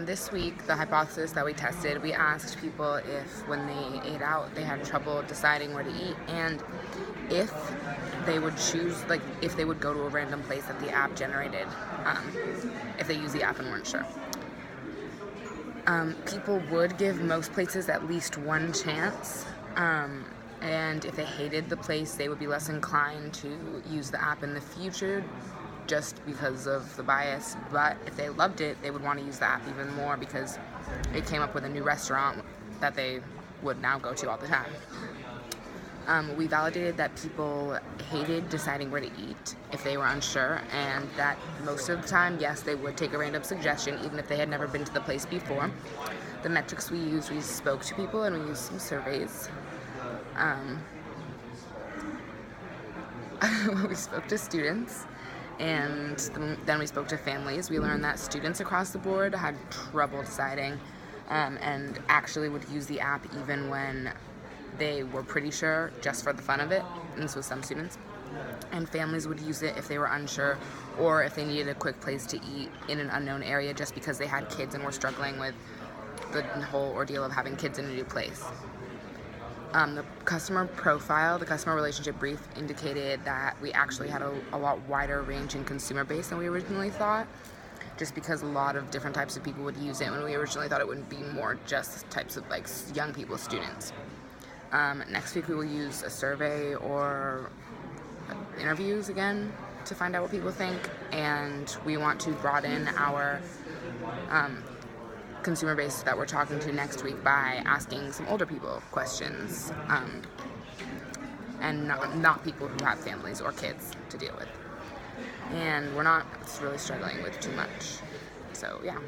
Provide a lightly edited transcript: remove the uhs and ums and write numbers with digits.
This week, the hypothesis that we tested, we asked people if when they ate out, they had trouble deciding where to eat, and if they would choose, like, if they would go to a random place that the app generated, if they use the app and weren't sure. People would give most places at least one chance, and if they hated the place, they would be less inclined to use the app in the future just because of the bias. But if they loved it, they would want to use the app even more because it came up with a new restaurant that they would now go to all the time. We validated that people hated deciding where to eat if they were unsure, and that most of the time, yes, they would take a random suggestion even if they had never been to the place before. The metrics we used, we spoke to people and we used some surveys. We spoke to students, and then we spoke to families. We learned that students across the board had trouble deciding, and actually would use the app even when they were pretty sure, just for the fun of it, and this was some students. And families would use it if they were unsure, or if they needed a quick place to eat in an unknown area just because they had kids and were struggling with the whole ordeal of having kids in a new place. The customer profile, the customer relationship brief, indicated that we actually had a lot wider range in consumer base than we originally thought, just because a lot of different types of people would use it when we originally thought it would be more just types of like young people, students. Next week we will use a survey or interviews again to find out what people think, and we want to broaden our consumer base that we're talking to next week by asking some older people questions, and not people who have families or kids to deal with. And we're not really struggling with too much. So yeah.